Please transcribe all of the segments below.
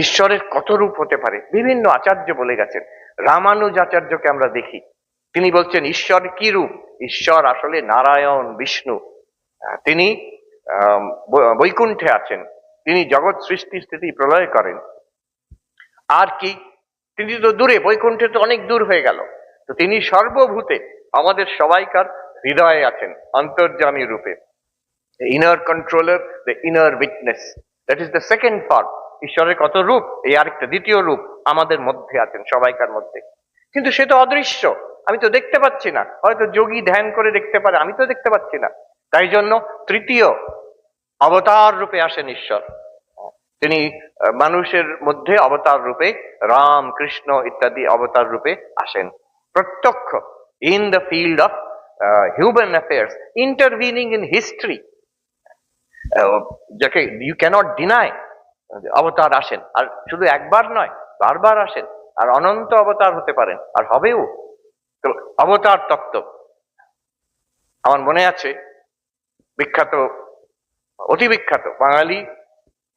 ঈশ্বরের কত রূপ হতে পারে বিভিন্ন আচার্য বলে গেছেন। রামানুজ আচার্যকে আমরা দেখি, তিনি বলছেন ঈশ্বর কি রূপ? ঈশ্বর আসলে নারায়ণ বিষ্ণু। তিনি বৈকুণ্ঠে আছেন, তিনি জগৎ সৃষ্টি স্থিতি প্রলয় করেন। আর কি, তিনি তো দূরে, বৈকুণ্ঠে তো অনেক দূর হয়ে গেল। তো তিনি সর্বভূতে আমাদের সবাইকার হৃদয়ে আছেন অন্তর্যামী রূপে। Inner controller, the inner witness, that is the second part. ঈশ্বরের কত রূপ, এই আরেকটা দ্বিতীয় রূপ আমাদের মধ্যে আছেন, সবাইকার মধ্যে। কিন্তু সে তো অদৃশ্য, আমি তো দেখতে পাচ্ছি না। হয়তো যোগী ধ্যান করে দেখতে পারে, আমি তো দেখতে পাচ্ছি না। তাই জন্য তৃতীয় অবতার রূপে আসেন ঈশ্বর। তিনি মানুষের মধ্যে অবতার রূপে, রাম কৃষ্ণ ইত্যাদি অবতার রূপে আসেন প্রত্যক্ষ, in the field of human affairs, intervening in history, যাকে ইউ ক্যানট ডিনাই। অবতার আসেন, আর শুধু একবার নয়, বারবার আসেন, আর অনন্ত অবতার হতে পারেন, আর হবেও। তো অবতার তত্ত্ব আমার মনে আছে, বিখ্যাত, অতি বিখ্যাত বাঙালি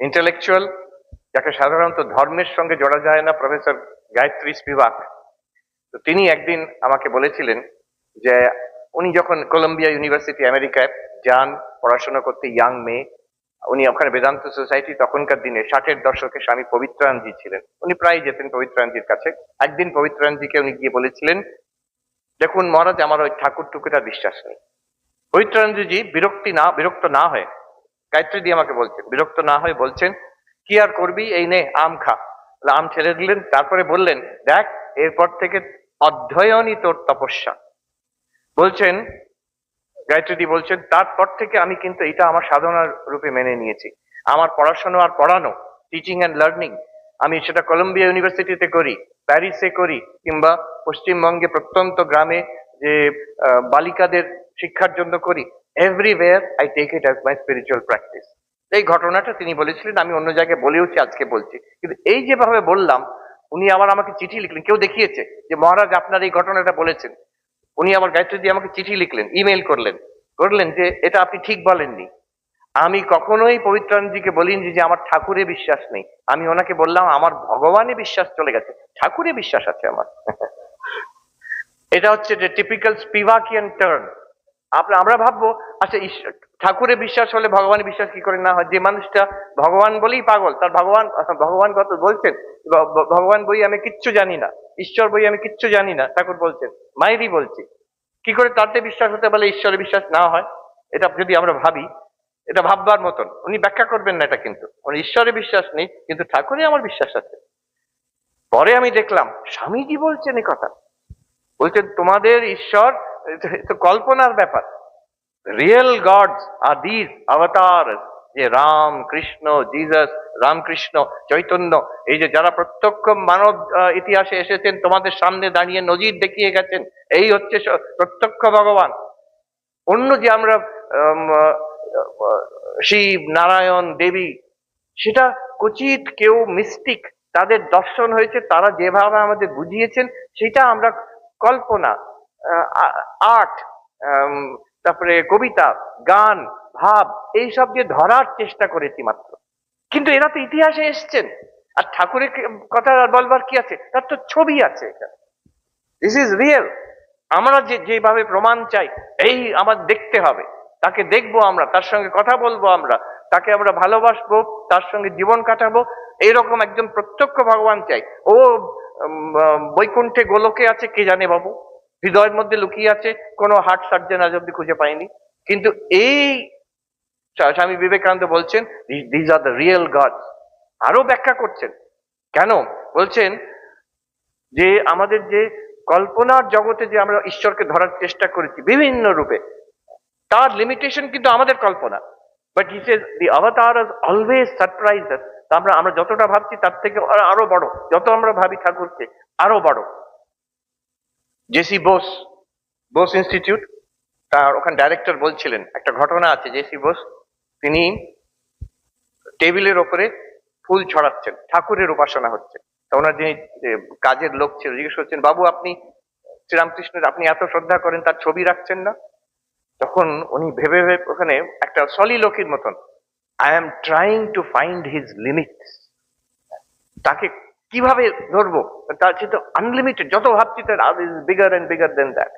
ইন্টেলেকচুয়াল, যাকে সাধারণত ধর্মের সঙ্গে জোড়া যায় না, প্রফেসর গায়ত্রী স্পিভাক। তো তিনি একদিন আমাকে বলেছিলেন যে উনি যখন কলম্বিয়া ইউনিভার্সিটি আমেরিকায় যান পড়াশোনা করতে, ইয়াং মেয়ে, উনি ওখানে বেদান্ত সোসাইটি, তখনকার দিনে 60-এর দশকে স্বামী পবিত্রানন্দজি ছিলেন, উনি প্রায় যেতেন পবিত্রানন্দজির কাছে। একদিন পবিত্রানন্দজিকে উনি গিয়ে বলেছিলেন, দেখুন মহারাজ, আমার ওই ঠাকুর টুকুরা বিশ্বাস নেই। পবিত্রানন্দজি বিরক্ত না হয়ে, গায়ত্রী দিয়ে আমাকে বলছেন, বিরক্ত না হয়ে বলছেন, কি আর করবি, এই নে আম খা। আম ছেড়ে দিলেন, তারপরে বললেন, দেখ এরপর থেকে অধ্যয়নই তোর তপস্যা। বলছেন গায়ত্রী বলছেন, তারপর থেকে আমি কিন্তু এটা আমার সাধনার রূপে মেনে নিয়েছি। আমার পড়াশোনা আর পড়ানো, টিচিং অ্যান্ড লার্নিং, আমি সেটা কলম্বিয়া ইউনিভার্সিটিতে করি, প্যারিসে করি, কিংবা পশ্চিমবঙ্গে প্রত্যন্ত গ্রামে যে বালিকাদের শিক্ষার জন্য করি, everywhere I take it as my spiritual practice. এই ঘটনাটা তিনি বলেছিলেন, আমি অন্য জায়গায় বলেওছি, আজকে বলছি। কিন্তু এই যেভাবে বললাম, উনি আবার আমাকে চিঠি লিখলেন, কেউ দেখিয়েছে যে মহারাজ আপনার এই ঘটনাটা বলেছেন। উনি আমার গায়ত্রী দিয়ে আমাকে চিঠি লিখলেন, ইমেল করলেন যে এটা আপনি ঠিক বলেননি। আমি কখনোই পবিত্রানন্দজিকে বলিনি যে আমার ঠাকুরে বিশ্বাস নেই, আমি ওনাকে বললাম আমার ভগবানে বিশ্বাস চলে গেছে, ঠাকুরে বিশ্বাস আছে আমার। এটা হচ্ছে যে টিপিক্যাল স্পিভাকিয়ান টার্ন। আমরা ভাববো, আচ্ছা ঠাকুরে বিশ্বাস হলে ভগবানে বিশ্বাস কি করে না হয়? যে মানুষটা ভগবান বলেই পাগল, তার ভগবান কত বলছেন, ভগবান বই আমি কিচ্ছু জানি না, ঈশ্বর বই আমি কিচ্ছু জানি না, ঠাকুর বলছেন, মায়েরই বলছি, কি করে তাতে বিশ্বাস হতে পারে, ঈশ্বরে বিশ্বাস না হয়? এটা যদি আমরা ভাবি, এটা ভাববার মতন। উনি ব্যাখ্যা করবেন না এটা, কিন্তু উনি ঈশ্বরে বিশ্বাস নেই, কিন্তু ঠাকুরে আমার বিশ্বাস আছে। পরে আমি দেখলাম স্বামীজি বলছেন এই কথা, বলছেন তোমাদের ঈশ্বর তো কল্পনার ব্যাপার, রিয়েল গডস আর দিস অবতার, যে রাম কৃষ্ণ জিসাস, রামকৃষ্ণ চৈতন্য, এই যে যারা প্রত্যক্ষ মানব ইতিহাসে এসেছেন, তোমাদের সামনে দাঁড়িয়ে নজির দেখিয়ে গেছেন, এই হচ্ছে প্রত্যক্ষ ভগবান। অন্য যে আমরা শিব নারায়ণ দেবী, সেটা কচিত কেউ মিস্টিক, তাদের দর্শন হয়েছে, তারা যেভাবে আমাদের বুঝিয়েছেন সেটা আমরা কল্পনা, আর্ট, তারপরে কবিতা, গান, ভাব, এইসব দিয়ে ধরার চেষ্টা করেছি মাত্র। কিন্তু এরা তো ইতিহাসে এসছেন, আর ঠাকুরের কথা বলবার কি আছে, তার তো ছবি আছে এখানে। This is real. আমরা যেভাবে প্রমাণ চাই, এই আমার দেখতে হবে, তাকে দেখবো আমরা, তার সঙ্গে কথা বলবো আমরা, তাকে আমরা ভালোবাসবো, তার সঙ্গে জীবন কাটাবো, এইরকম একজন প্রত্যক্ষ ভগবান চাই। ও বৈকুণ্ঠে গোলকে আছে কে জানে বাবু, হৃদয়ের মধ্যে লুকিয়ে আছে, কোনো হার্ট সার্জন আজ অব্দি খুঁজে পায়নি। কিন্তু এই স্বামী বিবেকানন্দ বলছেন these are the real god. আরো ব্যাখ্যা করছেন কেন, বলছেন যে আমাদের যে কল্পনার জগতে যে আমরা ঈশ্বরকে ধরার চেষ্টা করেছি বিভিন্ন রূপে, তার লিমিটেশন কিন্তু আমাদের কল্পনা। বাট হি সেজ দি অবতার অলওয়েজ সারপ্রাইজ আস। আমরা যতটা ভাবছি তার থেকে আরো বড়, যত আমরা ভাবি ঠাকুরকে আরো বড়। জেসি বোস ইনস্টিটিউট, তার ওখানে ডাইরেক্টর বলছিলেন, একটা ঘটনা আছে, জেসি বোস তিনি টেবিলের ওপরে ফুল ছড়াচ্ছেন, ঠাকুরের উপাসনা হচ্ছে। তা ওনার যিনি কাজের লোক ছিল জিজ্ঞেস করছেন, বাবু আপনি শ্রীরামকৃষ্ণের আপনি এত শ্রদ্ধা করেন, তার ছবি রাখছেন না? তখন উনি ভেবে ভেবে ওখানে একটা সলিলোকির মতন, I am trying to find his limits. তাকে কিভাবে ধরবো? তার সে তো আনলিমিটেড, যত ভাবছি তার bigger and bigger then that.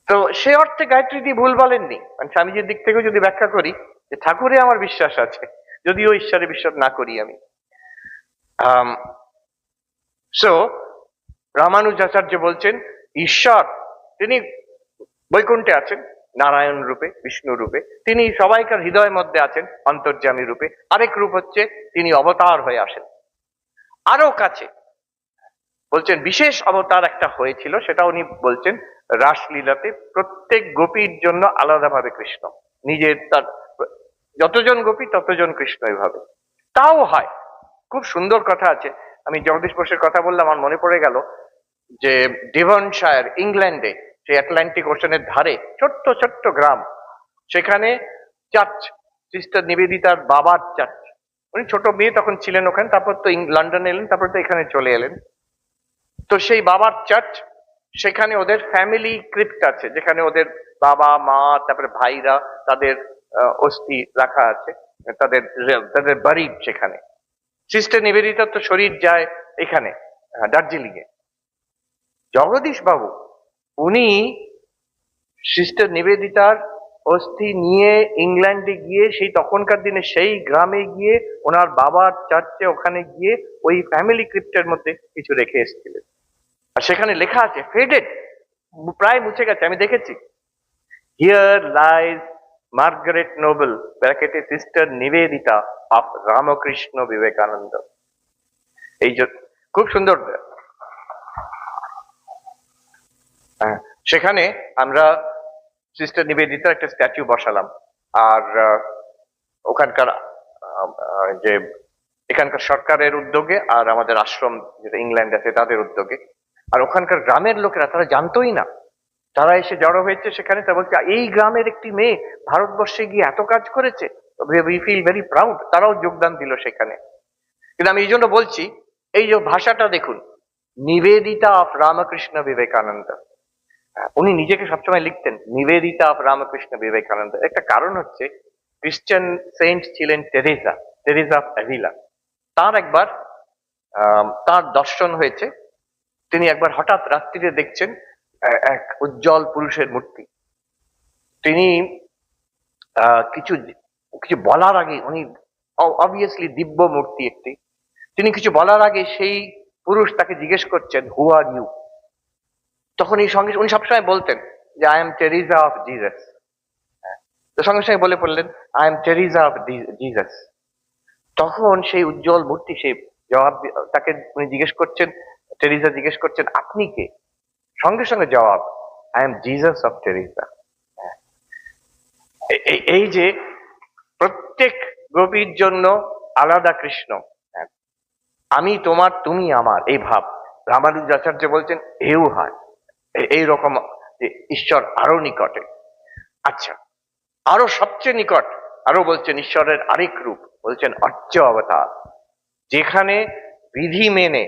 তো সে অর্থে গায়ত্রী দিয়ে ভুল বলেননি। মানে স্বামীজির দিক থেকেও যদি ব্যাখ্যা করি, যে ঠাকুরে আমার বিশ্বাস আছে, যদিও ঈশ্বরে বিশ্বাস না করি আমি। সো রামানুজাচার্য বলছেন ঈশ্বর তিনি বৈকুণ্ঠে আছেন নারায়ণ রূপে, বিষ্ণু রূপে, তিনি সবাইকার হৃদয়ের মধ্যে আছেন অন্তর্যামী রূপে। আরেক রূপ হচ্ছে তিনি অবতার হয়ে আসেন আরো কাছে। বলছেন বিশেষ অবতার একটা হয়েছিল, সেটা উনি বলছেন রাসলীলাতে প্রত্যেক গোপীর জন্য আলাদাভাবে কৃষ্ণ, নিজের তার যতজন গোপী ততজন কৃষ্ণ এইভাবে। তাও হয়, খুব সুন্দর কথা আছে। আমি জগদীশ বোসের কথা বললাম, আমার মনে পড়ে গেল যে ডিভনশায়ার ইংল্যান্ডে, সেই আটলান্টিক ওশনের ধারে ছোট্ট ছোট্ট গ্রাম, সেখানে চার্চ, সিস্টার নিবেদিতার বাবার চার্চ। উনি ছোট মেয়ে তখন ছিলেন ওখানে, তারপর তো লন্ডনে এলেন, তারপর তো এখানে চলে এলেন। তো সেই বাবার চার্চ, সেখানে ওদের ফ্যামিলি ক্রিপ্ট আছে, যেখানে ওদের বাবা মা তারপরে ভাইরা, তাদের অস্থি রাখা আছে, তাদের তাদের বাড়ি সেখানে। সিস্টার নিবেদিতার তো শরীর যায় এখানে দার্জিলিং এ। জগদীশ বাবু উনি সিস্টার নিবেদিতার অস্থি নিয়ে ইংল্যান্ডে গিয়ে সেই তখনকার দিনে সেই গ্রামে গিয়ে ওনার বাবার চার্চে ওখানে গিয়ে ওই ফ্যামিলি ক্রিপ্টের মধ্যে কিছু রেখে এসেছিলেন। আর সেখানে লেখা আছে, ফেডেড, প্রায় মুছে গেছে, আমি দেখেছি, হিয়ার লাইজ মার্গারেট নোবেল ব্র্যাকেটে সিস্টার নিবেদিতা অফ রামকৃষ্ণ বিবেকানন্দ। এই যে খুব সুন্দর। সেখানে আমরা সিস্টার নিবেদিতার একটা স্ট্যাচু বসালাম। আর ওখানকার যে এখানকার সরকারের উদ্যোগে আর আমাদের আশ্রম যেটা ইংল্যান্ড আছে তাদের উদ্যোগে, আর ওখানকার গ্রামের লোকেরা, তারা জানতোই না, তারা এসে জড়ো হয়েছে সেখানে। তারা বলছে এই গ্রামের একটি মেয়ে ভারতবর্ষে গিয়ে এত কাজ করেছে, উই ফিল ভেরি প্রাউড। তারাও যোগদান দিল সেখানে। কিন্তু আমি এই জন্য বলছি, এই যে ভাষাটা দেখুন, নিবেদিতা অফ রামকৃষ্ণ বিবেকানন্দ। উনি নিজেকে সবসময় লিখতেন নিবেদিতা অফ রামকৃষ্ণ বিবেকানন্দ। একটা কারণ হচ্ছে ক্রিশ্চিয়ান সেন্ট ছিলেন টেরেসা, টেরেসা অফ অ্যাভিলা। তার একবার তার দর্শন হয়েছে। তিনি একবার হঠাৎ রাত্রিরে দেখছেন এক উজ্জ্বল পুরুষের মূর্তি। তিনি কিছু কিছু বলার আগে, উনি অবভিয়াসলি দিব্য মূর্তি একটি, তিনি কিছু বলার আগে সেই পুরুষ তাকে জিজ্ঞেস করছেন, হু আর ইউ? তখন এই সঙ্গে উনি সবসময় বলতেন যে I am Teresa of Jesus. তো সঙ্গে সঙ্গে বলে পড়লেন I am Teresa of Jesus. তখন সেই উজ্জ্বল মূর্তি সেই জবাব, তাকে উনি জিজ্ঞেস করছেন, টেরিজা জিজ্ঞেস করছেন আপনি কে? সঙ্গে সঙ্গে জবাব, I am Jesus of Teresa. এই যে প্রত্যেক গোপীর জন্য আলাদা কৃষ্ণ, আমি তোমার তুমি আমার, এই ভাব রামানুজাচার্য বলছেন এও হয় এইরকম, যে ঈশ্বর আরো নিকটে। আচ্ছা, আরো সবচেয়ে নিকট, আরো বলছেন ঈশ্বরের আরেক রূপ, বলছেন অর্চ অবতার, যেখানে বিধি মেনে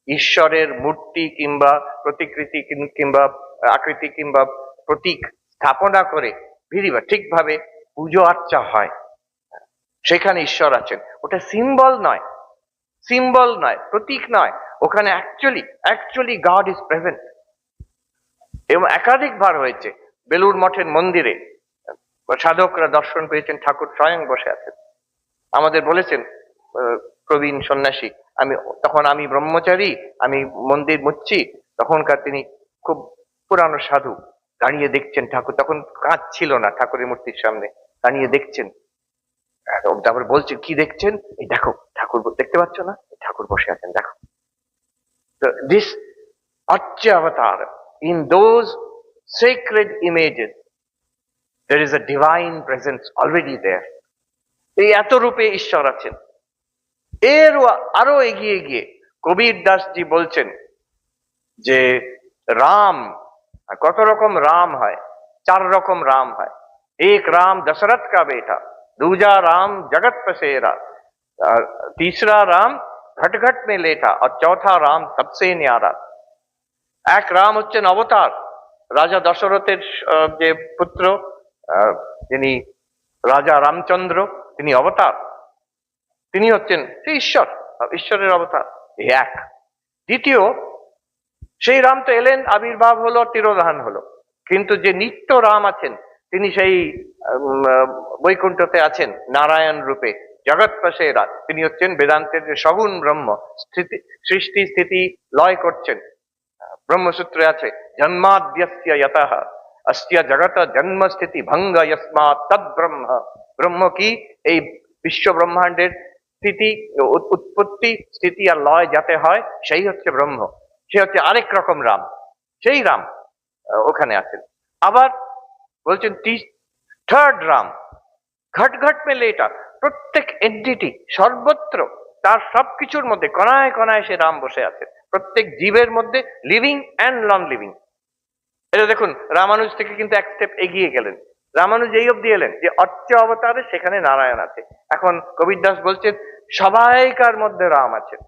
ঈশ্বরের মূর্তি কিংবা প্রতিকৃতি কিংবা আকৃতি কিংবা প্রতীক স্থাপনা করে বিধি ঠিকভাবে পুজো আর্চা হয়, সেখানে ঈশ্বর আছেন। ওটা সিম্বল নয়, সিম্বল নয়, প্রতীক নয়, ওখানে অ্যাকচুয়ালি গড ইজ প্রেজেন্ট। এবং একাধিকবার হয়েছে বেলুড় মঠের মন্দিরে সাধকরা দর্শন পেয়েছেন, ঠাকুর স্বয়ং বসে আছেন। আমাদের বলেছেন প্রবীণ সন্ন্যাসী, তখন আমি ব্রহ্মচারী, আমি মন্দির মুচ্ছি, তখনকার তিনি খুব পুরানো সাধু, দাঁড়িয়ে দেখছেন ঠাকুর, তখন কাঁচ ছিল না ঠাকুরের মূর্তির সামনে, দাঁড়িয়ে দেখছেন। তারপর বলছেন কি দেখছেন? এই দেখো ঠাকুর, দেখতে পাচ্ছ না, ঠাকুর বসে আছেন দেখো। This Archa avatar, in those sacred images there is a divine presence already there. এই এত রূপে ঈশ্বর আছেন। এর আরো এগিয়ে গিয়ে কবির দাসজি বলছেন যে রাম, কত রকম রাম হয়? 4 রকম রাম হয়। एक राम दशरथ का बेटा, दूजा राम जगत पसेरा, तीसरा राम घट घट में लेटा, और चौथा राम सबसे न्यारा। এক রাম হচ্ছেন অবতার, রাজা দশরথের যে পুত্র, যিনি রাজা রামচন্দ্র, তিনি অবতার, তিনি হচ্ছেন সেই ঈশ্বর। ঈশ্বরের অবতার, এই এক। দ্বিতীয়, সেই রাম তো এলেন, আবির্ভাব হলো, তিরোধান হলো, কিন্তু যে নিত্য রাম আছেন তিনি সেই বৈকুণ্ঠতে আছেন নারায়ণ রূপে, জগৎ পশেরা, তিনি হচ্ছেন বেদান্তের যে সগুণ ব্রহ্ম, স্থিতি সৃষ্টি স্থিতি লয় করছেন। ব্রহ্মসূত্রে আছে জন্মাদ্যস্য যতঃ অস্য জগত জন্ম স্থিতি ভঙ্গ যস্মাৎ তদ ব্রহ্ম। ব্রহ্ম কি? এই বিশ্ব ব্রহ্মাণ্ডের স্থিতি, উৎপত্তি, স্থিতি আর লয় যাতে হয়, সেই হচ্ছে ব্রহ্ম। সে হচ্ছে আরেক রকম রাম, সেই রাম ওখানে আছেন। আবার বলছেন থার্ড রাম, ঘট ঘট মেলে, এটা প্রত্যেক এন্টিটি সর্বত্র, তার সবকিছুর মধ্যে কণায় কণায় সে রাম বসে আছে, প্রত্যেক জীবের মধ্যে, লিভিং অ্যান্ড নন লিভিং। এটা দেখুন, রামানুজ থেকে কিন্তু এক স্টেপ এগিয়ে গেলেন। রামানুজ এই অব্দি এলেন যে অর্চ অবতারে সেখানে নারায়ণ আছে। এখন কবির দাস বলছেন সবাইকার মধ্যে রাম আছেন।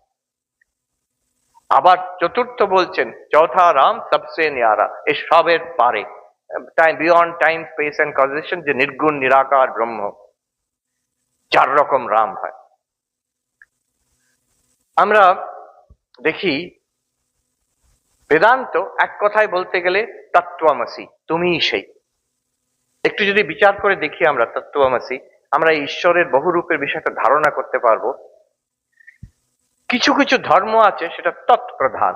আবার চতুর্থ বলছেন চৌথা রাম সবসে নিয়ারা, এ সবের পারে, time beyond time space and causation, যে নির্গুণ নিরাকার ব্রহ্ম, 4 রকম রাম হয়। আমরা দেখি বেদান্ত এক কথায় বলতে গেলে তত্ত্বমসি, তুমিই সেই। একটু যদি বিচার করে দেখি আমরা তত্ত্বমসি, আমরা ঈশ্বরের বহু রূপের বিষয়টা ধারণা করতে পারবো। কিছু কিছু ধর্ম আছে সেটা তৎপ্রধান,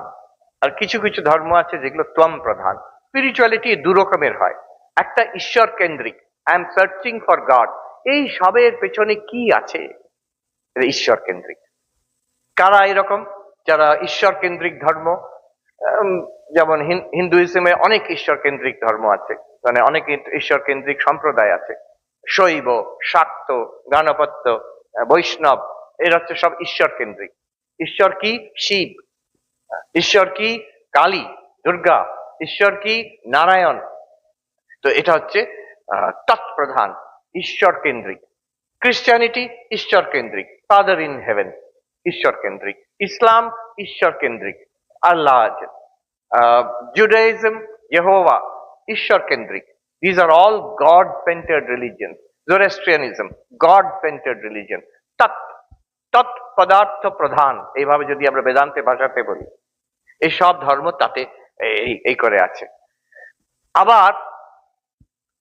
আর কিছু কিছু ধর্ম আছে যেগুলো ত্বম প্রধান। স্পিরিচুয়ালিটি দু রকমের হয়, একটা ঈশ্বর কেন্দ্রিক, I am searching for god, এই সবের পেছনে কি আছে, ঈশ্বর কেন্দ্রিক। কারা এরকম? যারা ঈশ্বর কেন্দ্রিক ধর্ম, যেমন হিন্দুইজমে অনেক ঈশ্বর কেন্দ্রিক ধর্ম আছে, মানে অনেক ঈশ্বর কেন্দ্রিক সম্প্রদায় আছে, শৈব, শাক্ত, গণপত্য, বৈষ্ণব, এরা হচ্ছে সব ঈশ্বর কেন্দ্রিক। ঈশ্বর কি? শিব। ঈশ্বর কি? কালী, দুর্গা। ঈশ্বর কি? নারায়ণ। তো এটা হচ্ছে তৎপ্রধান, ঈশ্বর কেন্দ্রিক। ক্রিশ্চিয়ানিটি ঈশ্বর কেন্দ্রিক, ফাদার ইন হেভেন, ঈশ্বর কেন্দ্রিক। ইসলাম ঈশ্বর কেন্দ্রিক, আল্লাহ আছেন। জুডাইজম, ইয়েহোভা, ঈশ্বর কেন্দ্রিক। These are all God-centered religions. Zoroastrianism, God-centered religion. তৎ পদার্থ প্রধান, এইভাবে যদি আমরা বেদান্তে ভাষাতে বলি, এই সব ধর্ম তাতে এই করে আছে। আবার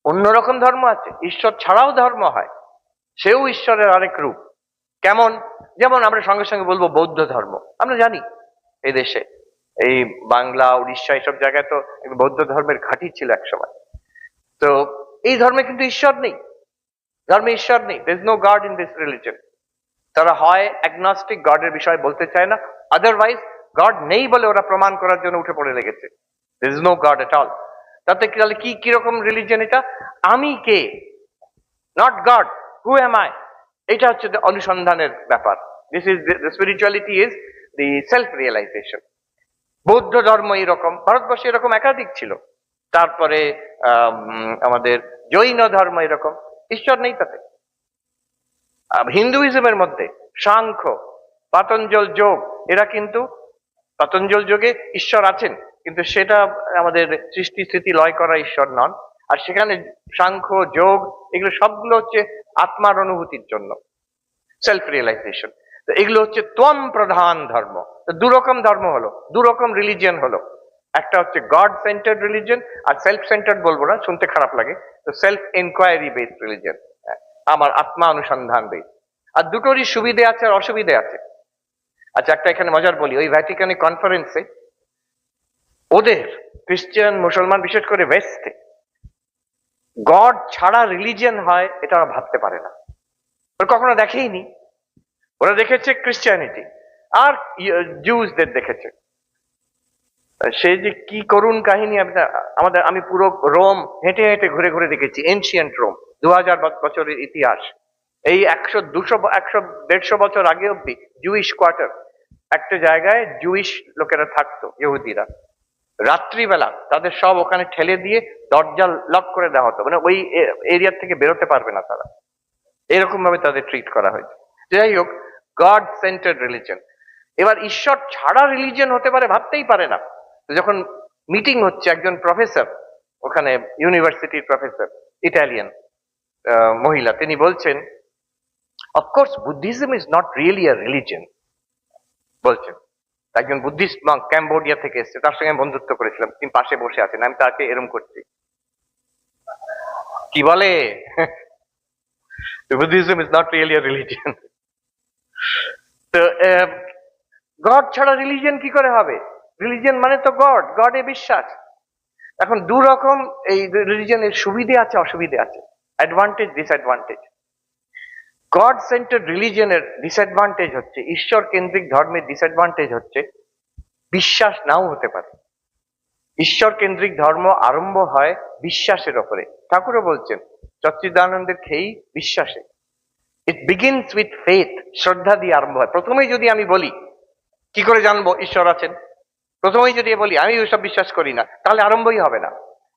অন্যরকম ধর্ম আছে, ঈশ্বর ছাড়াও ধর্ম হয়, সেও ঈশ্বরের আরেক রূপ। কেমন? যেমন আমরা সঙ্গে সঙ্গে বলবো বৌদ্ধ ধর্ম। আমরা জানি এই দেশে, এই বাংলা, উড়িষ্যা, এইসব জায়গায় তো বৌদ্ধ ধর্মের ঘাঁটি ছিল এক সময়। তো এই ধর্মে কিন্তু ঈশ্বর নেই, ধর্মে ঈশ্বর নেই। There is no God in this religion. তারা হয় অ্যাগনস্টিক, গডের বিষয় বলতে চায় না, আদারওয়াইজ গড নেই বলে ওরা প্রমাণ করার জন্য উঠে পড়ে লেগেছে। There is no god at all. তাতে তাহলে কি কিরকম রিলিজন এটা? আমি কে, not god, who am I, এটা হচ্ছে অনুসন্ধানের ব্যাপার। This is the spirituality, is the self realisation. বৌদ্ধ ধর্ম এরকম, ভারতবর্ষে এরকম একাধিক ছিল। তারপরে আমাদের জৈন ধর্ম এরকম, ঈশ্বর নেই তাতে। হিন্দুইজমের মধ্যে সাংখ্য, পাতঞ্জল যোগ, এরা কিন্তু পাতঞ্জল যোগে ঈশ্বর আছেন, কিন্তু সেটা আমাদের সৃষ্টি স্থিতি লয় করা ঈশ্বর নন। আর সেখানে সাংখ্য, যোগ, এগুলো সবগুলো হচ্ছে আত্মার অনুভূতির জন্য, সেলফ রিয়েলাইজেশন। তো এগুলো হচ্ছে ত্বম প্রধান ধর্ম। তো দুরকম ধর্ম হলো, দুরকম রিলিজিয়ন হলো। একটা হচ্ছে গড সেন্টার্ড রিলিজিয়ন, আর সেলফ সেন্টার্ড বলবো না, শুনতে খারাপ লাগে, তো সেলফ এনকোয়ারি বেসড রিলিজিয়ন, আমার আত্মা অনুসন্ধান বেসড। আর দুটোরই সুবিধে আছে আর অসুবিধে আছে। আচ্ছা, একটা এখানে মজার বলি, ওই ভ্যাটিকানি কনফারেন্সে ওদের খ্রিস্টান, মুসলমান, বিশেষ করে ওয়েস্টে, গড ছাড়া রিলিজিয়ন হয় এটা ওরা ভাবতে পারে না, ওরা কখনো দেখেইনি। ওরা দেখেছে ক্রিশ্চিয়ানিটি আর জুসদের দেখেছে। সে যে কি করুণ কাহিনী, আমি পুরো রোম হেঁটে হেঁটে ঘুরে ঘুরে দেখেছি, এনশিয়েন্ট রোম, 2000 বছরের ইতিহাস। এই 100, 200, 100, 150 বছর আগে অব্দি জুইশ কোয়ার্টার, একটা জায়গায় জুইশ লোকেরা থাকতো, ইহুদিরা। রাত্রিবেলা তাদের সব ওখানে ঠেলে দিয়ে দরজা লক করে দেওয়া হতো, মানে ওই এরিয়া থেকে বেরোতে পারবে না তারা, এরকম ভাবে তাদের ট্রিট করা হয়েছে। যাই হোক, গড সেন্টার্ড রিলিজন। এবার ঈশ্বর ছাড়া রিলিজিয়ন হতে পারে ভাবতেই পারে না। যখন মিটিং হচ্ছে, একজন প্রফেসর, ওখানে ইউনিভার্সিটির প্রফেসর, ইটালিয়ান মহিলা, তিনি বলছেন, of course Buddhism is not really a religion, বলছেন। একজন বুদ্ধিস্ট মঙ্ক ক্যাম্বোডিয়া থেকে এসেছে, তার সঙ্গে আমি বন্ধুত্ব করেছিলাম, তিনি পাশে বসে আছেন, আমি তাকে এরম করছি, কি বলে Buddhism is not really a religion. তো গড ছাড়া রিলিজিয়ন কি করে হবে? রিলিজিয়ন মানে তো গড, গডে বিশ্বাস। এখন দু রকম এই রিলিজিয়নের সুবিধে আছে, অসুবিধে আছে, অ্যাডভান্টেজ ডিসঅ্যাডভান্টেজ। গড সেন্টার্ড রিলিজিয়নের ডিসঅ্যাডভান্টেজ হচ্ছে, ঈশ্বর কেন্দ্রিক ধর্মের ডিসঅ্যাডভান্টেজ হচ্ছে বিশ্বাস নাও হতে পারে। ঈশ্বর কেন্দ্রিক ধর্ম আরম্ভ হয় বিশ্বাসের ওপরে। ঠাকুরও বলছেন সচ্চিদানন্দের খেই বিশ্বাসে। ইট বিগিনস উইথ ফেথ, শ্রদ্ধা দিয়ে আরম্ভ হয়। প্রথমেই যদি আমি বলি কি করে জানবো ঈশ্বর আছেন, প্রথমেই যদি বলি আমি ওইসব বিশ্বাস করি না, তাহলে আরম্ভই হবে না।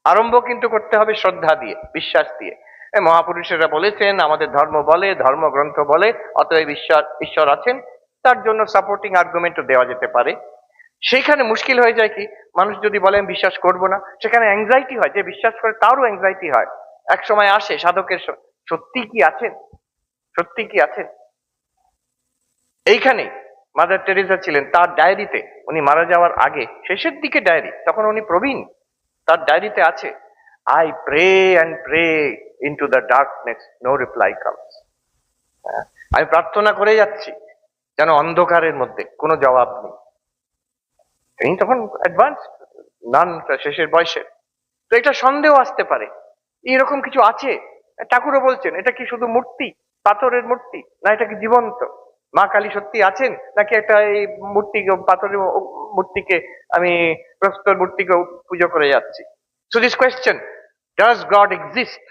আরম্ভ কিন্তু করতে হবে শ্রদ্ধা দিয়ে, বিশ্বাস দিয়ে। মহাপুরুষেরা বলেছেন, আমাদের ধর্ম বলে, ধর্মগ্রন্থ বলে, অতএব ঈশ্বর আছেন। তার জন্য সাপোর্টিং আর্গুমেন্টও দেওয়া যেতে পারে। সেইখানে মুশকিল হয়ে যায় কি, মানুষ যদি বলে আমি বিশ্বাস করবো না, সেখানে অ্যাংজাইটি হয়। যে বিশ্বাস করে তারও অ্যাংজাইটি হয়। এক সময় আসে সাধকের, সত্যি কি আছেন, সত্যি কি আছেন? এইখানে মাদার টেরেসা ছিলেন, তার ডায়েরিতে উনি মারা যাওয়ার আগে শেষের দিকে ডায়েরি, তখন উনি প্রবীণ, তার ডায়েরিতে আছে, I pray and pray into the darkness, no reply comes. আমি প্রার্থনা করে যাচ্ছি যেন অন্ধকারের মধ্যে কোনো জবাব নেই। তিনি তখন অ্যাডভান্স নান, শেষের বয়সে। তো এটা সন্দেহ আসতে পারে, এরকম কিছু আছে। ঠাকুরও বলছেন এটা কি শুধু মূর্তি, পাথরের মূর্তি, না এটা কি জীবন্ত? মা কালী সত্যি আছেন, নাকি একটা এই মূর্তি, পাথরের মূর্তিকে আমি, প্রস্তর মূর্তিকে পুজো করে যাচ্ছি? So this question, does god exist,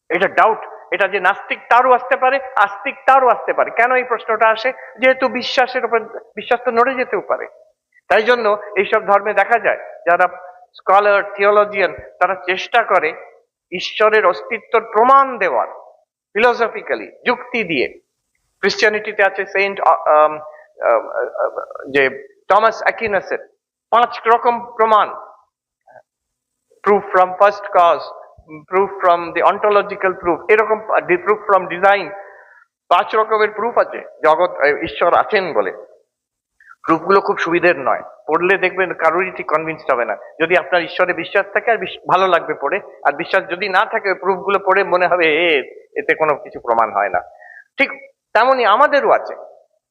এটা ডাউট। এটা যে নাস্তিক তারও আসতে পারে, আস্তিক তারও আসতে পারে। কেন এই প্রশ্নটা আসে? যেহেতু বিশ্বাসের উপর, বিশ্বাস তো নড়ে যেতেও পারে। তাই জন্য এইসব ধর্মে দেখা যায় যারা স্কলার, থিওলজিয়ান, তারা চেষ্টা করে ঈশ্বরের অস্তিত্বর প্রমাণ দেওয়ার, ফিলোসফিক্যালি, যুক্তি দিয়ে। ক্রিশ্চিয়ানিটিতে আছে সেন্ট যে টমাস অ্যাকুইনাসের 5 রকম প্রমাণ, proof from first cause, proof from the ontological proof, এরকম প্রুফ ফ্রম ডিজাইন, 5 রকমের প্রুফ আছে জগৎ ঈশ্বর আছেন বলে। প্রুফগুলো খুব সুবিধের নয়, পড়লে দেখবেন কারোরই ঠিক কনভিন্সড হবে না। যদি আপনার ঈশ্বরে বিশ্বাস থাকে আর ভালো লাগবে পড়ে, আর বিশ্বাস যদি না থাকে প্রুফগুলো পড়ে মনে হবে এতে কোনো কিছু প্রমাণ হয় না। ঠিক তেমনি আমাদেরও আছে।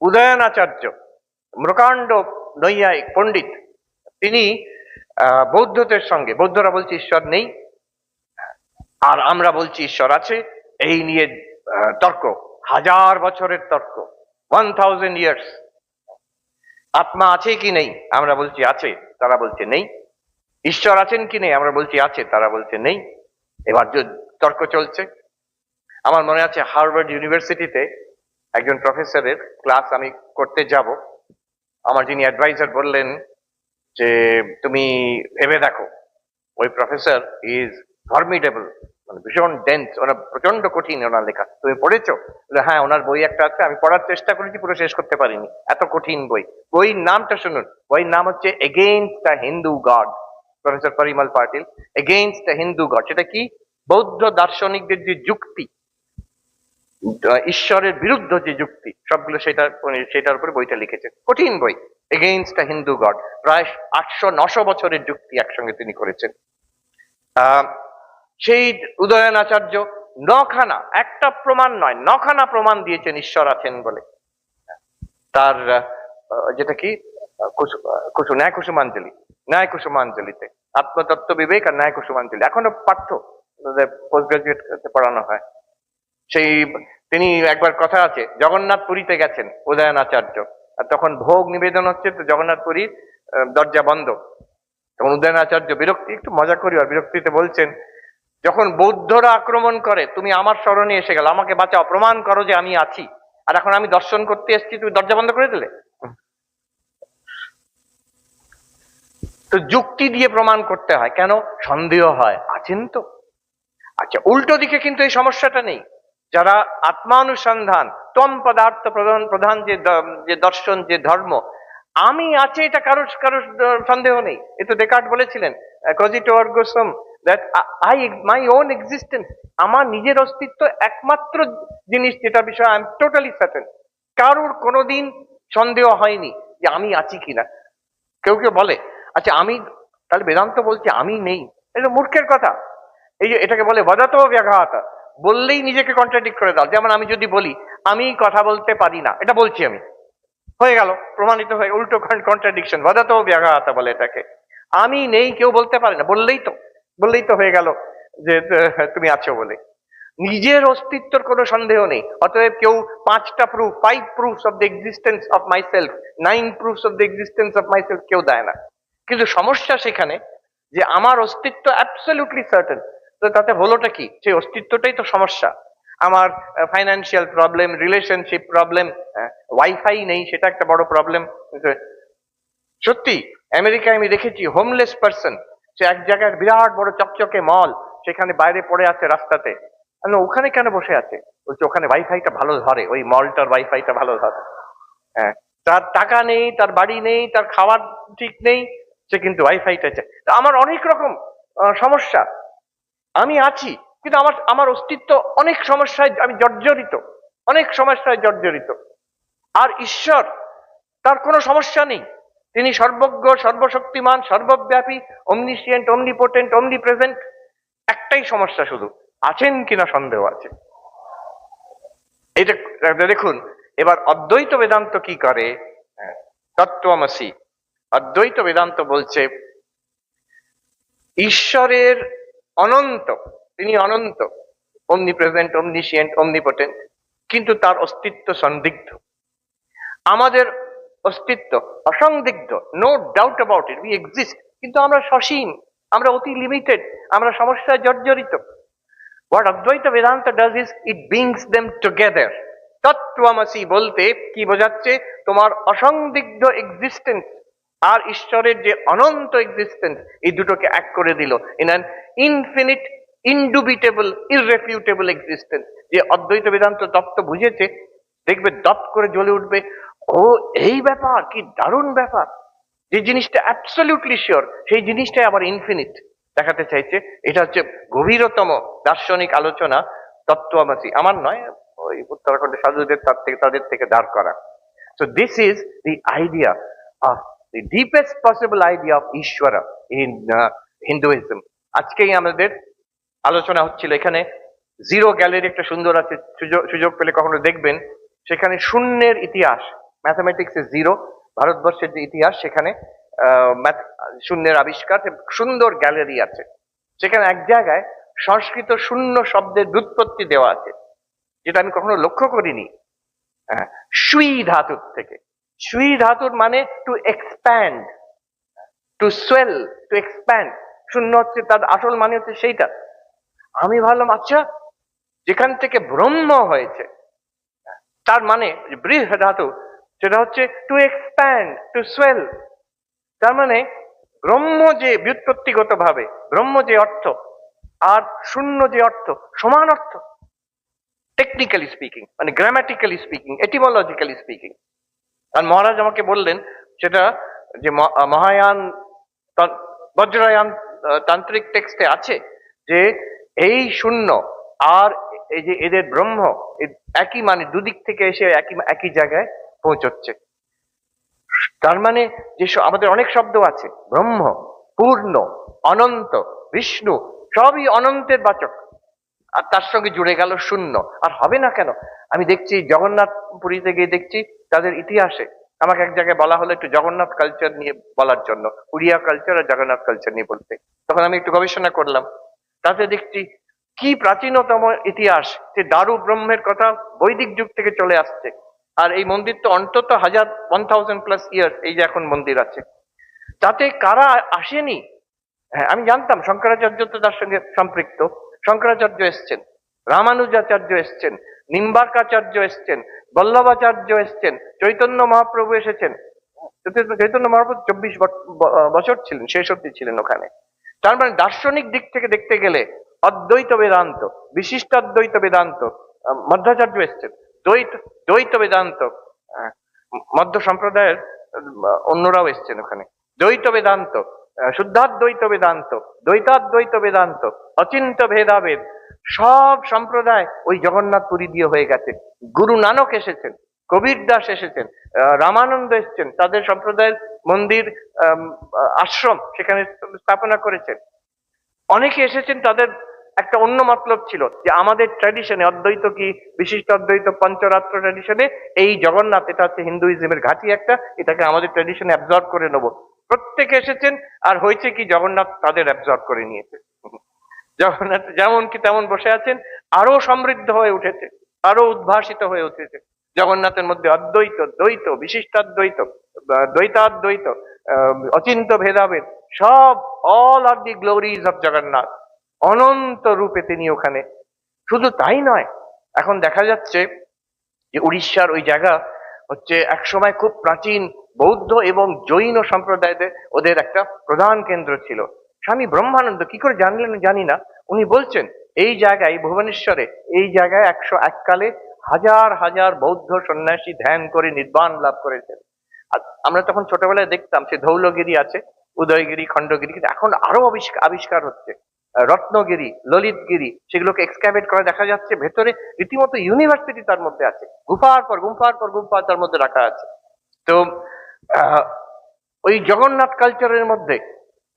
উদয়নাচার্য, ম্রকাণ্ড নৈয়ায়িক পণ্ডিত, তিনি বৌদ্ধদের সঙ্গে, বৌদ্ধরা বলছে ঈশ্বর নেই আর আমরা বলছি ঈশ্বর আছে, এই নিয়ে তর্ক, 1000 বছরের তর্ক, 1000 ইয়ার্স। আত্মা আছে কি নেই, আমরা বলছি আছে, তারা বলছে নেই। ঈশ্বর আছেন কি নেই, আমরা বলছি আছে, তারা বলছে নেই। এবার তর্ক চলছে। আমার মনে আছে হার্ভার্ড ইউনিভার্সিটিতে একজন প্রফেসরের ক্লাস আমি করতে যাব, আমার যিনি অ্যাডভাইজার বললেন যে তুমি ভেবে দেখো। ওই প্রফেসর ইজ ফর্মিডেবল, মানে ভীষণ ডেন্স, ওরা প্রচন্ড কঠিন ওনার লেখা। তুমি পড়েছো? হ্যাঁ, ওনার বই একটা আছে, আমি পড়ার চেষ্টা করেছি, পুরো শেষ করতে পারিনি, এত কঠিন বই। বইয়ের নামটা শুনুন, বইয়ের নাম হচ্ছে against the Hindu god, professor Parimal Patil. Against the Hindu god, সেটা কি? বৌদ্ধ দার্শনিকদের যে যুক্তি, ঈশ্বরের বিরুদ্ধ যে যুক্তি, সবগুলো সেটার উপরে বইটা লিখেছেন। কঠিন বই, এগেইনস্ট দ্য হিন্দু গড। প্রায় 800-900 বছরের যুক্তি একসঙ্গে তিনি করেছেন। সেই উদয়নাচার্য 9খানা, একটা প্রমাণ নয়, 9খানা প্রমাণ দিয়েছেন ঈশ্বর আছেন বলে। তার যেটা কি ন্যায় কুসুমাঞ্জলিতে, আত্মতত্ত্ব বিবেক আর ন্যায় কুসুমাঞ্জলি, এখনো পাঠ্য, পোস্ট গ্রাজুয়েট পড়ানো হয়। সেই তিনি একবার কথা আছে, জগন্নাথ পুরীতে গেছেন উদয়নাচার্য, আর তখন ভোগ নিবেদন হচ্ছে, তো জগন্নাথ পুরীর দরজা বন্ধ। তখন উদয়নাচার্য বিরক্তি, একটু মজা করি আর বিরক্তিতে বলছেন, যখন বৌদ্ধরা আক্রমণ করে তুমি আমার স্মরণে এসে গেল, আমাকে বাঁচাও, প্রমাণ করো যে আমি আছি, আর এখন আমি দর্শন করতে এসেছি, তুমি দরজা বন্ধ করে দিলে। তো যুক্তি দিয়ে প্রমাণ করতে হয়, কেন? সন্দেহ হয়, আছেন তো। আচ্ছা, উল্টো দিকে কিন্তু এই সমস্যাটা নেই। যারা আত্মানুসন্ধান, তম পদার্থ প্রধান যে দর্শন, যে ধর্ম, আমি আছে, এটা কারোর সন্দেহ নেই। এ তো ডেকার্ট বলেছিলেন, কজিটো ergo sum, that my own existence, আমার নিজের অস্তিত্ব একমাত্র জিনিস যেটা বিষয় আই এম টোটালি সার্টেন। কারোর কোনোদিন সন্দেহ হয়নি যে যে আমি আছি কিনা। কেউ কেউ বলে আচ্ছা আমি, তাহলে বেদান্ত বলছে আমি নেই, এটা মূর্খের কথা। এই যে এটাকে বলে বদাতো ব্যাঘাত, বললেই নিজেকে কন্ট্রাডিক্ট করে দাও। যেমন আমি যদি বলি আমি কথা বলতে পারি না, এটা বলছি আমি, হয়ে গেল প্রমাণিত হয়ে উল্টো কন্ট্রাডিকশন, বদাতো ব্যাঘাত বলে এটাকে। আমি নেই কেউ বলতে পারে না, বললেই তো হয়ে গেল যে তুমি আছো বলে। নিজের অস্তিত্বর কোনো সন্দেহ নেই। অতএব কেউ 5টা proof, 5 proofs of the existence of my self, 9 proofs of the existence of my self কেউ দেয় না। কিন্তু সমস্যা সেখানে যে আমার অস্তিত্ব অ্যাবসলিউটলি সার্টেন, তো তাতে হলোটা কি? সেই অস্তিত্বটাই তো সমস্যা। আমার financial problem, relationship problem, wifi নেই সেটা একটা বড় প্রবলেম। সত্যি আমেরিকায় আমি দেখেছি হোমলেস পার্সন, সে এক জায়গায় বিরাট বড় চকচকে মল, সেখানে বাইরে পড়ে আছে রাস্তাতে। ওখানে কেন বসে আছে? বলছে ওখানে ওয়াইফাইটা ভালো ধরে, ওই মলটার ওয়াইফাইটা ভালো ধরে। হ্যাঁ, তার টাকা নেই, তার বাড়ি নেই, তার খাবার ঠিক নেই, সে কিন্তু ওয়াইফাইটা চায়। আমার অনেক রকম সমস্যা, আমি আছি কিন্তু আমার আমার অস্তিত্ব অনেক সমস্যায় আমি জর্জরিত, অনেক সমস্যায় জর্জরিত। আর ঈশ্বর, তার কোনো সমস্যা নেই, তিনি সর্বজ্ঞ, সর্বশক্তিমান, সর্বব্যাপী, অমনিসিয়েন্ট, অমনিপোটেন্ট, অমনিপ্রেজেন্ট। একটাই সমস্যা শুধু, আছেন কিনা সন্দেহ আছে। এটা দেখুন এবার অদ্বৈত বেদান্ত কি করে। তত্ত্বমসি, অদ্বৈত বেদান্ত বলছে ঈশ্বরের অনন্ত, তিনি অনন্ত, অমনিপ্রেজেন্ট, অমনিসিয়েন্ট, অমনিপোটেন্ট, কিন্তু তার অস্তিত্ব সন্দিগ্ধ। আমাদের অস্তিত্ব অসন্দিগ্ধ, no doubt about it, we exist, কিন্তু আমরা সসীম, আমরা অতি লিমিটেড, আমরা সমস্যায় জর্জরিত। What Advaita Vedanta does is it brings them together. তত্ত্বমসি বলতে কি বোঝাচ্ছে? তোমার অসন্দিগ্ধ এক্সিস্টেন্স আর ঈশ্বরের যে অনন্ত এক্সিস্টেন্স, এই দুটোকে এক করে দিল ইন অ্যান ইনফিনিট, ইনডুবিটেবল, ইররেফিউটেবল এক্সিস্টেন্স। যে অদ্বৈত বেদান্ত তত্ত্ব বুঝেছে দেখবে দপ করে জ্বলে উঠবে, ও এই ব্যাপার, কি দারুণ ব্যাপার। যে জিনিসটা অ্যাবসলিউটলি শিওর, সেই জিনিসটাই আবার ইনফিনিট দেখাতে চাইছে। এটা হচ্ছে গভীরতম দার্শনিক আলোচনা তত্ত্বমসি, আমার নয়, ওই উত্তরাখণ্ডের সাধুদের তাদের থেকে দাঁড় করা। So this is the idea of the deepest possible idea of ঈশ্বর ইন হিন্দুইজম। আজকেই আমাদের আলোচনা হচ্ছিল এখানে জিরো গ্যালারি একটা সুন্দর আছে, সুযোগ পেলে কখনো দেখবেন। সেখানে শূন্যের ইতিহাস, ম্যাথামেটিক্স এ জিরো, ভারতবর্ষের যে ইতিহাস, সেখানে শূন্যের আবিষ্কার, সুন্দর গ্যালারি আছে। সেখানে এক জায়গায় সংস্কৃত শূন্য শব্দের ব্যুৎপত্তি দেওয়া আছে, যেটা আমি কখনো লক্ষ্য করিনি। সুই ধাতুর থেকে, সুই ধাতুর মানে to expand, to swell, to expand. শূন্য হচ্ছে তার আসল মানে হচ্ছে সেইটা। আমি ভাবলাম আচ্ছা, যেখান থেকে ব্রহ্ম হয়েছে তার মানে বৃহ ধাতু, সেটা হচ্ছে টু এক্সপ্যান্ড, টু সোয়েল। তার মানে ব্রহ্ম যে ব্যুৎপত্তিগত ভাবে ব্রহ্ম যে অর্থ আর শূন্য যে অর্থ সমান অর্থ, টেকনিক্যালি স্পিকিং, মানে গ্রামাটিক্যালি স্পিকিং, এটিমোলজিক্যালি স্পিকিং। আর মহারাজ আমাকে বললেন সেটা যে মহায়ান, বজ্রায়ান তান্ত্রিক টেক্সটে আছে যে এই শূন্য আর এই যে এদের ব্রহ্ম একই, মানে দুদিক থেকে এসে একই জায়গায় পৌঁছচ্ছে। তার মানে যে আমাদের অনেক শব্দ আছে, ব্রহ্ম, পূর্ণ, অনন্ত, বিষ্ণু, সবই অনন্তের বাচক, আর তার সঙ্গে জুড়ে গেল শূন্য। আর হবে না কেন? আমি দেখছি জগন্নাথ পুরীতে গিয়ে দেখছি তাদের ইতিহাসে, আমাকে এক জায়গায় বলা হলো একটু জগন্নাথ কালচার নিয়ে বলার জন্য, উড়িয়া কালচার আর জগন্নাথ কালচার নিয়ে বলতে। তখন আমি একটু গবেষণা করলাম, তাতে দেখছি কি প্রাচীনতম ইতিহাস, যে দারু ব্রহ্মের কথা বৈদিক যুগ থেকে চলে আসছে। আর এই মন্দির তো অন্তত 1000+ ইয়ার্স এই যে এখন মন্দির আছে, তাতে কারা আসেনি? হ্যাঁ, আমি জানতাম শঙ্করাচার্য তো তার সঙ্গে সম্পৃক্ত, শঙ্করাচার্য এসছেন, রামানুজাচার্য এসছেন, নিম্বার্কাচার্য এসছেন, বল্লভাচার্য এসছেন, চৈতন্য মহাপ্রভু এসেছেন। চৈতন্য মহাপ্রভু 24 বছর ছিলেন, শেষ অব্দি ছিলেন ওখানে। তার মানে দার্শনিক দিক থেকে দেখতে গেলে অদ্বৈত বেদান্ত, বিশিষ্টাদ্বৈত বেদান্ত, মধ্যাচার্য এসছেন, দ্বৈত বেদান্ত, মধ্য সম্প্রদায়ের অন্যরাও এসছেন ওখানে, দ্বৈত বেদান্ত, শুদ্ধাদ্বৈত বেদান্ত, দ্বৈতাদ্বৈত বেদান্ত, অচিন্ত ভেদাভেদ, সব সম্প্রদায় ওই জগন্নাথ পুরী দিয়ে হয়ে গেছে। গুরু নানক এসেছেন, কবির দাস এসেছেন, রামানন্দ এসেছেন, তাদের সম্প্রদায়ের মন্দির, আশ্রম সেখানে স্থাপনা করেছেন। অনেকে এসেছেন, তাদের একটা অন্য মতলব ছিল যে আমাদের ট্র্যাডিশনে অদ্বৈত কি বিশিষ্ট অদ্বৈত পঞ্চরাত্র ট্র্যাডিশনে এই জগন্নাথ, এটা হচ্ছে হিন্দুইজমের ঘাঁটি একটা, এটাকে আমাদের ট্র্যাডিশনে অ্যাবজর্ব করে নেবো। প্রত্যেকে এসেছেন, আর হয়েছে কি জগন্নাথ তাদের অ্যাবজর্ব করে নিয়েছে। জগন্নাথ যেমন কি তেমন বসে আছেন, আরো সমৃদ্ধ হয়ে উঠেছে, আরো উদ্ভাসিত হয়ে উঠেছে। জগন্নাথের মধ্যে অদ্বৈত, দ্বৈত, বিশিষ্টাদ্বৈত, দ্বৈতাদ্বৈত, অচিন্ত ভেদাভেদ, সব, all are the glories of Jagannath. অনন্ত রূপে তিনি ওখানে। শুধু তাই নয়, এখন দেখা যাচ্ছে যে উড়িষ্যার ওই জায়গা হচ্ছে একসময় খুব প্রাচীন বৌদ্ধ এবং জৈন সম্প্রদায়দের ওদের একটা প্রধান কেন্দ্র ছিল। স্বামী ব্রহ্মানন্দ কি করে জানলেন জানি না, উনি বলছেন এই জায়গায় ভুবনেশ্বরে, এই জায়গায় 101 কালে হাজার হাজার বৌদ্ধ সন্ন্যাসী ধ্যান করে নির্বাণ লাভ করেছেন। আর আমরা তখন ছোটবেলায় দেখতাম সে ধৌলগিরি আছে, উদয়গিরি, খণ্ডগিরি, কিন্তু এখন আরো আবিষ্কার হচ্ছে। রত্নগিরি, ললিতগিরি, সেগুলোকে এক্সক্যাভেট করে দেখা যাচ্ছে ভেতরে রীতিমতো ইউনিভার্সিটি তার মধ্যে আছে, গুফার পর গুফার পর গুফা তার মধ্যে রাখা আছে। তো আহ, ওই জগন্নাথ কালচারের মধ্যে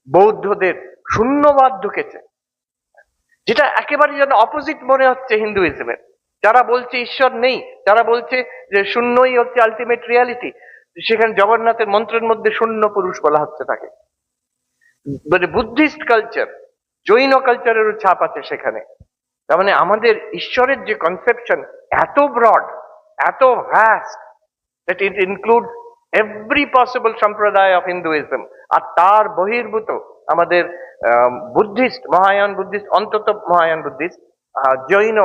বৌদ্ধদের শূন্যবাদ ঢুকেছে, যেটা একেবারে যেন অপোজিট মনে হচ্ছে হিন্দুইজমের। যারা বলছে ঈশ্বর নেই, যারা বলছে যে শূন্যই হচ্ছে আলটিমেট রিয়ালিটি, সেখানে জগন্নাথের মন্ত্রের মধ্যে শূন্য পুরুষ বলা হচ্ছে তাকে। মানে বুদ্ধিস্ট কালচার, জৈন কালচারেরও ছাপ আছে সেখানে। তার মানে আমাদের ঈশ্বরের যে কনসেপশন এত ব্রড, এত vast, that it includes every possible সম্প্রদায় of Hinduism, আর তার বহির্ভূত আমাদের বুদ্ধিস্ট, মহায়ান বুদ্ধিস্ট, অন্তত মহায়ান বুদ্ধিস্ট, জৈন,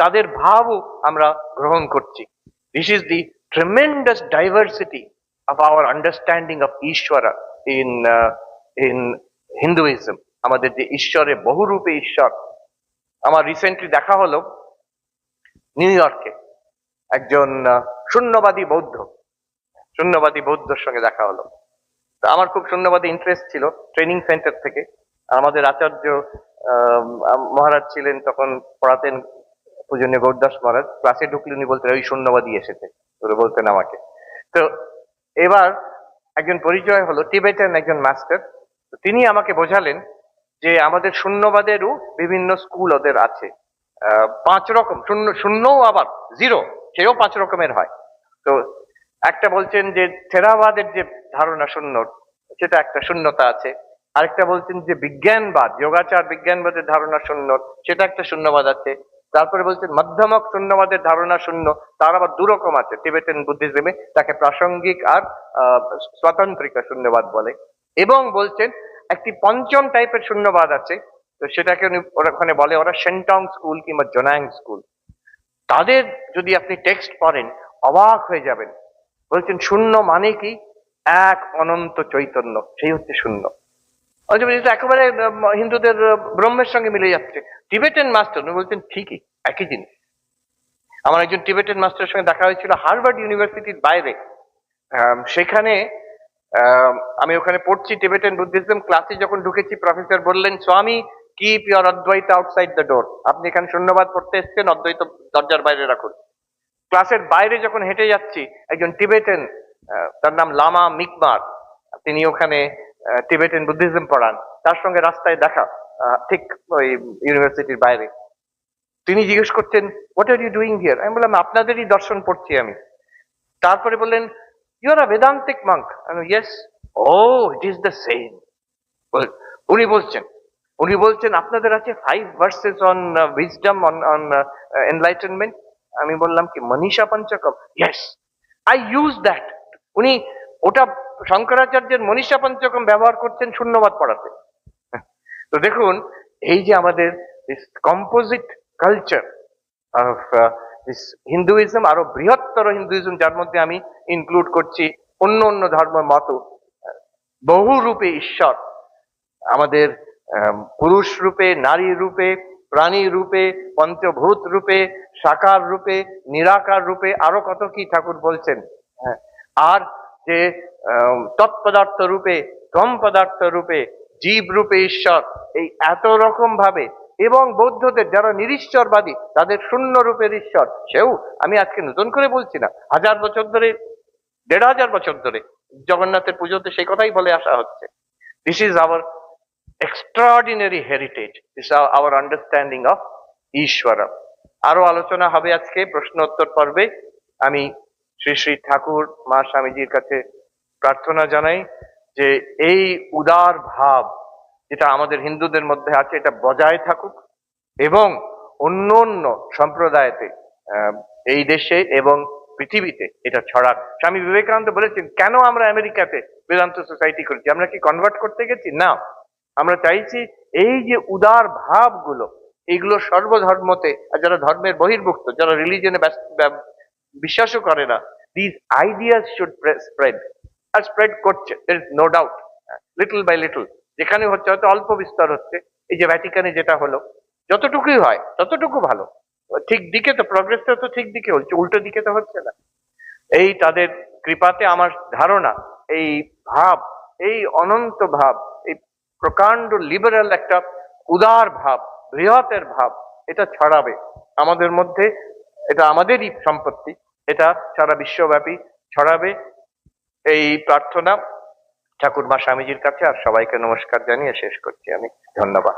তাদের ভাবও আমরা গ্রহণ করছি। This is the tremendous diversity of our understanding of Ishvara in Hinduism, আমাদের যে ঈশ্বরে বহুরূপে ঈশ্বর। আমার রিসেন্টলি দেখা হলো নিউ ইয়র্কে একজন শূন্যবাদী বৌদ্ধর সঙ্গে দেখা হলো। তো আমার খুব শূন্যবাদী ইন্টারেস্ট ছিল ট্রেনিং সেন্টার থেকে। আমাদের আচার্য মহারাজ ছিলেন তখন, পড়াতেন পূজনীয় গৌরদাস মহারাজ। ক্লাসে ঢুকলে উনি বলতেন ওই শূন্যবাদী এসেছে, বলতেন আমাকে। তো এবার একজন পরিচয় হলো, টিবেটান একজন মাস্টার। তিনি আমাকে বোঝালেন যে আমাদের শূন্যবাদেরও বিভিন্ন স্কুল ওদের আছে। 5 রকম শূন্যও আবার জিরো, সেও 5 রকমের হয়। তো একটা বলছেন যে থেরাবাদের যে ধারণা শূন্য, সেটা একটা শূন্যতা আছে। আরেকটা বলছেন যে বিজ্ঞানবাদ, যোগাচার বিজ্ঞানবাদের ধারণা শূন্য, সেটা একটা শূন্যবাদ আছে। তারপরে বলছেন মধ্যমক শূন্যবাদের ধারণা শূন্য, তার আবার 2 রকম আছে টিবেটান বুদ্ধিজমে, তাকে প্রাসঙ্গিক আর স্বতন্ত্রিকা শূন্যবাদ বলে। এবং বলছেন একটি পঞ্চম টাইপের শূন্যবাদ আছে, তো সেটাকে ওখানে বলে ওরা সেন্টং স্কুল কিংবা জোনাং স্কুল। তাদের যদি আপনি টেক্সট পড়েন অবাক হয়ে যাবেন। বলছেন শূন্য মানে কি? এক অনন্ত চৈতন্য, সেই হচ্ছে শূন্য। একেবারে হিন্দুদের ব্রহ্মের সঙ্গে মিলে যাচ্ছে। টিবেটান মাস্টার উনি বলছেন ঠিকই, একই জিনিস। আমার একজন টিবেটান মাস্টারের সঙ্গে দেখা হয়েছিল হার্ভার্ড ইউনিভার্সিটির বাইরে। সেখানে আমি ওখানে পড়ছি টিবেটান বুদ্ধিজম, ক্লাসে যখন ঢুকেছি প্রফেসর বললেন, স্বামী কিপ ইউর অদ্বৈত আউটসাইড দ্য ডোর। আপনি এখানে শূন্যবাদ পড়তে এসছেন, অদ্বৈত দরজার বাইরে রাখুন। ক্লাসের বাইরে যখন হেঁটে যাচ্ছি, একজন টিবেটান, তার নাম লামা মিকমার, তিনি ওখানে টিবেটান বুদ্ধিজম পড়ান, তার সঙ্গে রাস্তায় দেখা, ঠিক ওই ইউনিভার্সিটির বাইরে। তিনি জিজ্ঞেস করছেন what are you doing here. আমি বললাম আপনাদেরই দর্শন পড়ছি আমি। তারপরে বললেন you are a Vedantic monk. Yes. Oh it is the same. উনি বলছেন আপনাদের আছে 5 verses on wisdom, on enlightenment. আমি বললাম কি Manisha Panchakam? Yes, I use that. উনি ওটা শঙ্করাচার্যের মনীষা পঞ্চকম ব্যবহার করছেন শূন্যবাদ পড়াতে। তো দেখুন, এই যে আমাদের কম্পোজিট কালচার অফ হিন্দুইজম, আরো বৃহত্তর হিন্দুইজম, যার মধ্যে আমি ইনক্লুড করছি অন্য অন্য ধর্ম মত, বহু রূপে ঈশ্বর, আমাদের পুরুষ রূপে, নারী রূপে, প্রাণী রূপে, পঞ্চভূত রূপে, সাকার রূপে, নিরাকার রূপে, আরো কত কি ঠাকুর বলছেন। আর যে তৎপদার্থ রূপে, তম পদার্থ রূপে, জীব রূপে ঈশ্বর, এই এত রকম ভাবে এবং বৌদ্ধদের যারা নিরীশ্বরবাদী, তাদের শূন্য রূপের ঈশ্বর সেও, আমি আজকে নতুন করে বলছি না, 1000 বছর ধরে, 1500 বছর ধরে জগন্নাথের পুজোতে সেই কথাই বলে আসা হচ্ছে। This is our extraordinary heritage, this is our understanding of ঈশ্বর। আরো আলোচনা হবে আজকে প্রশ্ন উত্তর পর্বে। আমি শ্রী শ্রী ঠাকুর মা স্বামীজির কাছে প্রার্থনা জানাই যে এই উদার ভাব যেটা আমাদের হিন্দুদের মধ্যে আছে এটা বজায় থাকুক এবং অন্য অন্য সম্প্রদায়তে, এই দেশে এবং পৃথিবীতে এটা ছড়াক। স্বামী বিবেকানন্দ বলেছেন, কেন আমরা আমেরিকাতে বেদান্ত সোসাইটি করেছি? আমরা কি কনভার্ট করতে গেছি? না, আমরা চাইছি এই যে উদার ভাবগুলো, এইগুলো সর্বধর্মতে, আর যারা ধর্মের বহির্ভুক্ত, যারা রিলিজনে বিশ্বাসও করে না, দিস আইডিয়াস শুড স্প্রেড। আর স্প্রেড করছে, there is no doubt, little by little. যেখানে হচ্ছে হয়তো অল্প বিস্তার হচ্ছে, এই যে ভ্যাটিকানে যেটা হলো, যতটুকুই হয় ততটুকু ভালো। ঠিক দিকে তো প্রগ্রেসটা তো ঠিক দিকে হচ্ছে, উল্টো দিকে তো হচ্ছে না। এই তাদের কৃপাতে আমার ধারণা এই ভাব, এই অনন্ত ভাব, এই প্রকাণ্ড লিবারেল একটা উদার ভাব, বৃহতের ভাব, এটা ছড়াবে আমাদের মধ্যে। এটা আমাদেরই সম্পত্তি, এটা সারা বিশ্বব্যাপী ছড়াবে। এই প্রার্থনা ঠাকুর মা স্বামীজির কাছে। আর সবাইকে নমস্কার জানিয়ে শেষ করছি আমি। ধন্যবাদ।